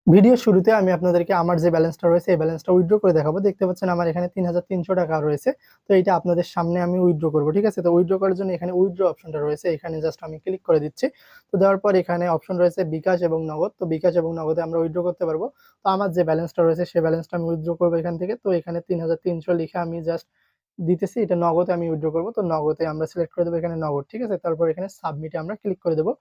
ভিডিওর শুরুতে আমি আপনাদেরকে আমার যে ব্যালেন্সটা রয়েছে এই ব্যালেন্সটা উইথড্র করে দেখাবো। দেখতে পাচ্ছেন আমার এখানে ৩,৩০০ টাকা রয়েছে। তো এইটা আপনাদের সামনে আমি উইথড্র করবো, ঠিক আছে? তো উইথড্র করার জন্য এখানে উইথড্র অপশনটা রয়েছে, এখানে জাস্ট আমি ক্লিক করে দিচ্ছি। তো দেওয়ার পর এখানে অপশন রয়েছে বিকাশ এবং নগদ। তো বিকাশ এবং নগদে আমরা উইথড্র করতে পারবো। তো আমার যে ব্যালেন্সটা রয়েছে সেই ব্যালেন্সটা আমি উইথড্র করবো এখান থেকে। তো এখানে ৩,৩০০ লিখে আমি জাস্ট দিতেছি, এটা নগদে আমি উইথড্র করবো। তো নগদে আমরা সিলেক্ট করে দেবো এখানে নগদ, ঠিক আছে? তারপর এখানে সাবমিটে আমরা ক্লিক করে দেবো।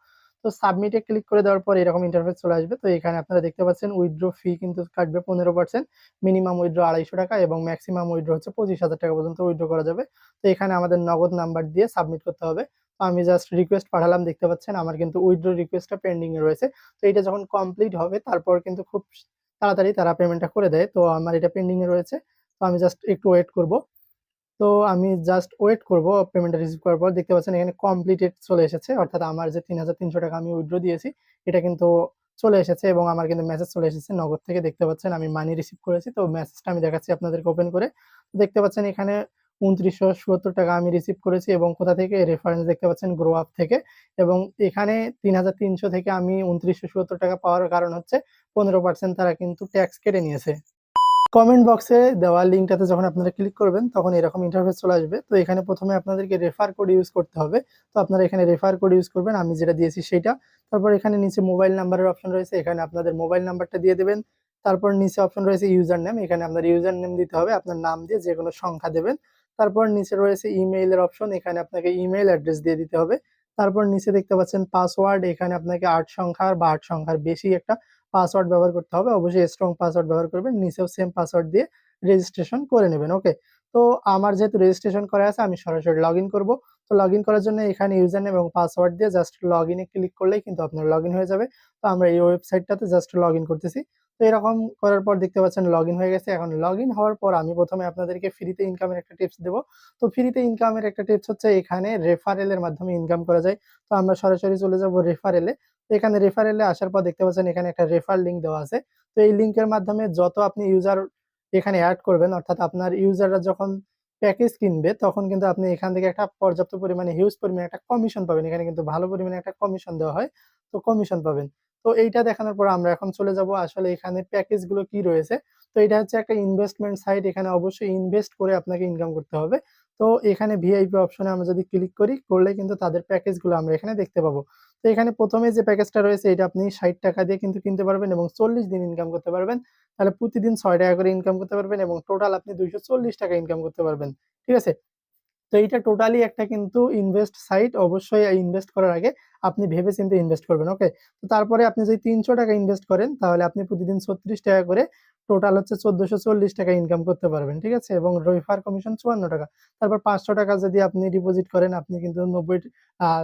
তো সাবমিটে ক্লিক করে দেওয়ার পর এরকম ইন্টারফেস চলে আসবে। তো এখানে আপনারা দেখতে পাচ্ছেন উইথড্র ফি কিন্তু কাটবে 15%, মিনিমাম উইথড্র 250 টাকা এবং ম্যাক্সিমাম উইথড্র হচ্ছে 25,000 টাকা পর্যন্ত উইথড্র করা যাবে। তো এখানে আমাদের নগদ নাম্বার দিয়ে সাবমিট করতে হবে। তো আমি জাস্ট রিকোয়েস্ট পাঠালাম, দেখতে পাচ্ছেন আমার কিন্তু উইথড্র রিকোয়েস্টটা পেন্ডিং এ রয়েছে। তো এটা যখন কমপ্লিট হবে তারপর কিন্তু খুব তাড়াতাড়ি তারা পেমেন্টটা করে দেয়। তো আমার এটা পেন্ডিং এ রয়েছে। তো আমি জাস্ট একটু ওয়েট করব। তো আমি জাস্ট ওয়েট করব পেমেন্টটা রিসিভ করার পর। দেখতে পাচ্ছেন এখানে কমপ্লিটেড চলে এসেছে, অর্থাৎ আমার যে ৩,৩০০ টাকা আমি উইথড্র দিয়েছি এটা কিন্তু চলে এসেছে এবং আমার কিন্তু মেসেজ চলে এসেছে নগদ থেকে। দেখতে পাচ্ছেন আমি মানি রিসিভ করেছি। তো মেসেজটা আমি দেখাচ্ছি আপনাদেরকে ওপেন করে। দেখতে পাচ্ছেন এখানে ২৯৭৭ টাকা আমি রিসিভ করেছি এবং কোথা থেকে? রেফারেন্স দেখতে পাচ্ছেন গ্রো আপ থেকে। এবং এখানে ৩,৩০০ থেকে আমি ২৯৭৭ টাকা পাওয়ার কারণ হচ্ছে 15% তারা কিন্তু ট্যাক্স কেটে নিয়েছে। কমেন্ট বক্সে দেওয়া লিঙ্কটাতে যখন আপনারা ক্লিক করবেন তখন এরকম ইন্টারফেস চলে আসবে। তো এখানে প্রথমে আপনাদেরকে রেফার কোড ইউজ করতে হবে। তো আপনারা এখানে রেফার কোড ইউজ করবেন, আমি যেটা দিয়েছি সেইটা। তারপর এখানে নিচে মোবাইল নাম্বারের অপশন রয়েছে, এখানে আপনাদের মোবাইল নাম্বারটা দিয়ে দেবেন। তারপর নিচে অপশন রয়েছে ইউজার নেম, এখানে আপনার ইউজার নেম দিতে হবে, আপনার নাম দিয়ে যে কোনো সংখ্যা দেবেন। তারপর নিচে রয়েছে ইমেইলের অপশন, এখানে আপনাকে ইমেইল অ্যাড্রেস দিয়ে দিতে হবে। তারপর নিচে দেখতে পাচ্ছেন পাসওয়ার্ড, এখানে আপনাকে ৮ সংখ্যার বা ৮ সংখ্যার বেশি একটা পাসওয়ার্ড ব্যবহার করতে হবে। অবশ্যই স্ট্রং পাসওয়ার্ড ব্যবহার করবেন। নিচেও সেম পাসওয়ার্ড দিয়ে রেজিস্ট্রেশন করে নেবেন। ওকে। তো আমার যেহেতু রেজিস্ট্রেশন করা আছে আমি সরাসরি লগইন করব। তো লগইন করার জন্য এখানে ইউজার নেম এবং পাসওয়ার্ড দিয়ে জাস্ট লগইনে ক্লিক করলেই কিন্তু আপনার লগইন হয়ে যাবে। তো আমরা এই ওয়েবসাইটটাতে জাস্ট লগইন করতেছি। তো এরকম করার পর দেখতে পাচ্ছেন লগইন হয়ে গেছে। এখন লগইন হওয়ার পর আমি প্রথমে আপনাদেরকে ফ্রিতে ইনকামের একটা টিপস দেব। তো ফ্রিতে ইনকামের একটা টিপস হচ্ছে এখানে রেফারেলের মাধ্যমে ইনকাম করা যায়। তো আমরা সরাসরি চলে যাব রেফারেলে। তো এখানে রেফারেলে আসার পর দেখতে পাচ্ছেন এখানে একটা রেফার লিঙ্ক দেওয়া আছে। তো এই লিঙ্কের মাধ্যমে যত আপনি ইউজার এখানে এড করবেন, অর্থাৎ আপনার ইউজাররা যখন প্যাকেজ কিনবে তখন কিন্তু আপনি এখান থেকে একটা পর্যাপ্ত পরিমাণে হিউজ পরিমাণে একটা কমিশন পাবেন। এখানে কিন্তু ভালো পরিমাণে একটা কমিশন দেওয়া হয়। তো কমিশন পাবেন। তো এইটা দেখানোর পর আমরা এখন চলে যাব আসলে এখানে প্যাকেজ গুলো কি রয়েছে। তো এটা হচ্ছে একটা ইনভেস্টমেন্ট সাইট, এখানে অবশ্যই ইনভেস্ট করে আপনাকে ইনকাম করতে হবে। তো এখানে ভিআইপি অপশনে আমরা যদি ক্লিক করি করলে কিন্তু তাদের প্যাকেজ গুলো আমরা এখানে দেখতে পাবো। তো এখানে প্রথমে যে প্যাকেজটা রয়েছে এটা আপনি ৬০ টাকা দিয়ে কিন্তু কিনতে পারবেন এবং ৪০ দিন ইনকাম করতে পারবেন। তাহলে প্রতিদিন ৬ টাকা করে ইনকাম করতে পারবেন এবং টোটাল আপনি ২৪০ টাকা ইনকাম করতে পারবেন। ঠিক আছে? তো এইটা টোটালি একটা কিন্তু ইনভেস্ট সাইট। অবশ্যই ইনভেস্ট করার আগে আপনি ভেবে চিন্তে ইনভেস্ট করবেন। ওকে? তো তারপরে আপনি যদি ৩০০ টাকা ইনভেস্ট করেন তাহলে আপনি প্রতিদিন ৩৬ টাকা করে টোটাল হচ্ছে ১৪৪০ টাকা ইনকাম করতে পারবেন। ঠিক আছে? এবং রেফার কমিশন ৫৪ টাকা। তারপর ৫০০ টাকা যদি আপনি ডিপোজিট করেন আপনি কিন্তু ৯০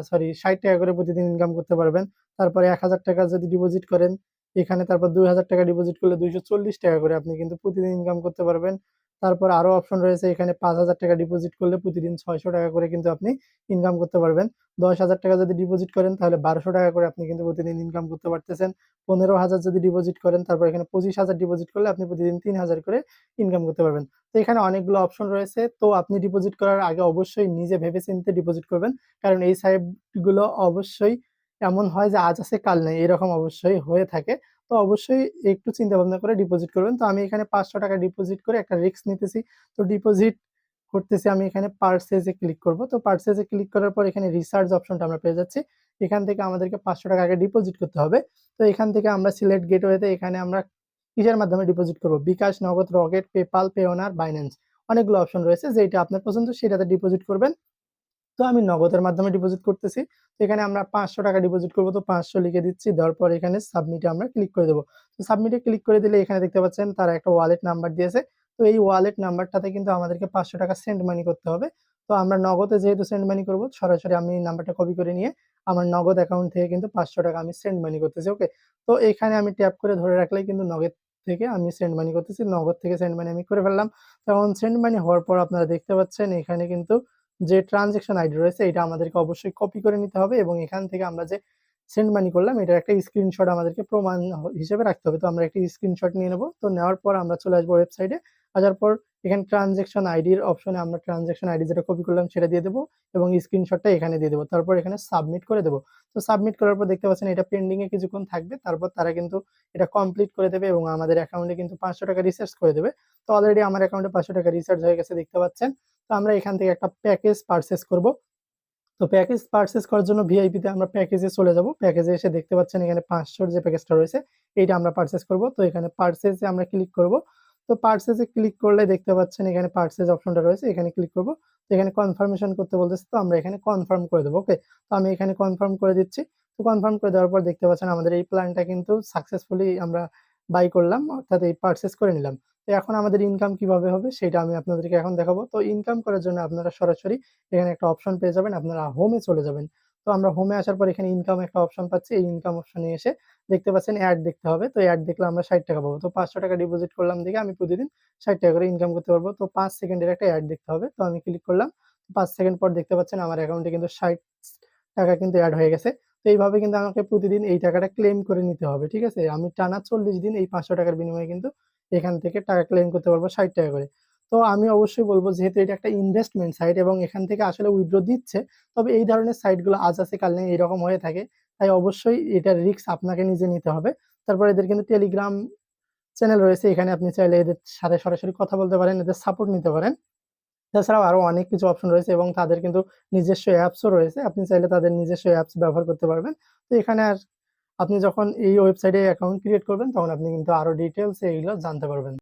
সরি ৬০ টাকা করে প্রতিদিন ইনকাম করতে পারবেন। তারপরে ১,০০০ টাকা যদি ডিপোজিট করেন এখানে, তারপর ২,০০০ টাকা ডিপোজিট করলে ২৪০ টাকা করে আপনি কিন্তু প্রতিদিন ইনকাম করতে পারবেন। তারপর আরো অপশন রয়েছে, এখানে ৫,০০০ টাকা ডিপোজিট করলে প্রতিদিন ৬০০ টাকা করে কিন্তু আপনি ইনকাম করতে পারবেন। ১০,০০০ টাকা যদি ডিপোজিট করেন তাহলে ১২০০ টাকা করে আপনি কিন্তু প্রতিদিন ইনকাম করতে পারতেছেন। ১৫,০০০ যদি ডিপোজিট করেন তারপর এখানে ২৫,০০০ ডিপোজিট করলে আপনি প্রতিদিন ৩,০০০ করে ইনকাম করতে পারবেন। তো এখানে অনেকগুলো অপশন রয়েছে। তো আপনি ডিপোজিট করার আগে অবশ্যই নিজে ভেবে চিন্তে ডিপোজিট করবেন। কারণ এই সাইট গুলো অবশ্যই এমন হয় যে আজ আছে কাল নেই, এরকম অবশ্যই হয়ে থাকে। তো অবশ্যই একটু চিন্তা ভাবনা করে ডিপোজিট করবেন। তো আমি এখানে ৫০০ টাকা ডিপোজিট করে একটা রিস্ক নিতেছি। তো ডিপোজিট করতেছি আমি এখানে পারচেজ এ ক্লিক করব। তো পারচেজ এ ক্লিক করার পর এখানে রিচার্জ অপশনটা আমরা পেয়ে যাচ্ছি। এখান থেকে আমাদেরকে ৫০০ টাকা আগে ডিপোজিট করতে হবে। তো এখান থেকে আমরা সিলেক্ট গেটওয়েতে এখানে আমরা কিসের মাধ্যমে ডিপোজিট করব? বিকাশ, নগদ, রকেট, পেপাল, পেওনার, বাইন্যান্স। অনেকগুলো অপশন রয়েছে, যেটা আপনার পছন্দ সেটাতে ডিপোজিট করবেন। তো আমি নগদের মাধ্যমে ডিপোজিট করতেছি। তো এখানে আমরা ৫০০ টাকা ডিপোজিট করব। তো ৫০০ লিখে দিচ্ছি। দেওয়ার পর এখানে সাবমিটে আমরা ক্লিক করে দেব। তো সাবমিটে ক্লিক করে দিলে এখানে দেখতে পাচ্ছেন তারা একটা ওয়ালেট নাম্বার দিয়েছে। তো এই ওয়ালেট নাম্বারটাতে কিন্তু আমাদেরকে ৫০০ টাকা সেন্ড মানি করতে হবে। তো আমরা নগদে যেহেতু সেন্ড মানি করব, সরাসরি আমি এই নাম্বারটা কপি করে নিয়ে আমার নগদ অ্যাকাউন্ট থেকে কিন্তু ৫০০ টাকা আমি সেন্ড মানি করতেছি। ওকে? তো এখানে আমি ট্যাপ করে ধরে রাখলেই কিন্তু নগদ থেকে আমি সেন্ড মানি করতেছি। নগদ থেকে সেন্ড মানি আমি করে ফেললাম। তখন সেন্ড মানি হওয়ার পর আপনারা দেখতে পাচ্ছেন এখানে কিন্তু যে ট্রান্সেকশন আইডি রয়েছে এটা আমাদেরকে অবশ্যই কপি করে নিতে হবে এবং এখান থেকে আমরা যে সেন্ড মানি করলাম এটার একটা স্ক্রিনশট আমাদেরকে প্রমাণ হিসেবে রাখতে হবে। তো আমরা একটি স্ক্রিনশট নিয়ে নেব। তো নেওয়ার পর আমরা চলে আসবো ওয়েবসাইটে। আসার পর এখানে ট্রানজ্যাকশন আইডির অপশনে আমরা ট্রানজ্যাকশন আইডি যেটা কপি করলাম সেটা দিয়ে দেবো এবং স্ক্রিনশটটা এখানে দিয়ে দেবো। তারপর এখানে সাবমিট করে দেবো। তো সাবমিট করার পর দেখতে পাচ্ছেন এটা পেন্ডিং এ কিছুক্ষণ থাকবে। তারপর তারা কিন্তু এটা কমপ্লিট করে দেবে এবং আমাদের অ্যাকাউন্টে কিন্তু ৳500 রিচার্জ করে দেবে। তো অলরেডি আমার অ্যাকাউন্টে ৳500 রিচার্জ হয়ে গেছে দেখতে পাচ্ছেন। তো আমরা এখান থেকে একটা প্যাকেজ পারচেজ করব। তো প্যাকেজ পারচেজ করার জন্য ভিআইপি তে আমরা প্যাকেজে চলে যাব। প্যাকেজে এসে দেখতে পাচ্ছেন এখানে 500 র যে প্যাকেজটা রয়েছে এইটা আমরা পারচেজ করব। তো এখানে পারচেজ এ আমরা ক্লিক করব। তো পারচেজ এ ক্লিক করলে দেখতে পাচ্ছেন এখানে পারচেজ অপশনটা রয়েছে। এখানে ক্লিক করব। তো এখানে কনফার্মেশন করতে বলতেছে, তো আমরা এখানে কনফার্ম করে দেব। ওকে? তো আমি এখানে কনফার্ম করে দিচ্ছি। তো কনফার্ম করে দেওয়ার পর দেখতে পাচ্ছেন আমাদের এই প্ল্যানটা কিন্তু সাকসেসফুলি আমরা বাই করলাম, অর্থাৎ এই পারচেজ করে নিলাম। তো এখন আমাদের ইনকাম কিভাবে হবে সেটা আমি আপনাদেরকে এখন দেখাবো। তো ইনকাম করার জন্য আপনারা সরাসরি এখানে একটা অপশন পেয়ে যাবেন। আপনারা হোমে চলে যাবেন। তো আমরা হোমে আসার পর এখানে ইনকাম একটা অপশন পাচ্ছি। এই ইনকাম অপশনে এসে দেখতে পাচ্ছেন এড দেখতে হবে। তো এড দেখলে আমরা ৳৬০ পাবো। তো ৳500 ডিপোজিট করলাম দেখে আমি প্রতিদিন ৳৬০ করে ইনকাম করতে পারবো। তো ৫ সেকেন্ডের একটা এড দেখতে হবে। তো আমি ক্লিক করলাম। ৫ সেকেন্ড পর দেখতে পাচ্ছেন আমার অ্যাকাউন্টে কিন্তু ৳৬০ কিন্তু এড হয়ে গেছে। তো এইভাবে কিন্তু আমাকে প্রতিদিন এই টাকাটা ক্লেম করে নিতে হবে। ঠিক আছে? আমি টানা ৪০ দিন এই ৳500 র বিনিময়ে কিন্তু এখান থেকে টাকা ক্লেম করতে পারবো ৳৬০ করে। তো আমি অবশ্যই বলব, যেহেতু এটা একটা ইনভেস্টমেন্ট সাইট এবং এখান থেকে আসলে উইথড্র দিচ্ছে, তবে এই ধরনের সাইটগুলো আজ আছে কাল নেই এরকম হয়ে থাকে। তাই অবশ্যই এটার রিস্ক আপনাকে নিজে নিতে হবে। তারপর এদের কিন্তু টেলিগ্রাম চ্যানেল রয়েছে। এখানে আপনি চাইলে এদের সাথে সরাসরি কথা বলতে পারেন, এদের সাপোর্ট নিতে পারেন। তাছাড়াও আরো অনেক কিছু অপশন রয়েছে এবং তাদের কিন্তু নিজস্ব অ্যাপসও রয়েছে। আপনি চাইলে তাদের নিজস্ব অ্যাপস ব্যবহার করতে পারবেন। তো এখানে আর আপনি যখন এই ওয়েবসাইটে অ্যাকাউন্ট ক্রিয়েট করবেন তখন আপনি কিন্তু আরো ডিটেইলস এ এগুলো জানতে পারবেন।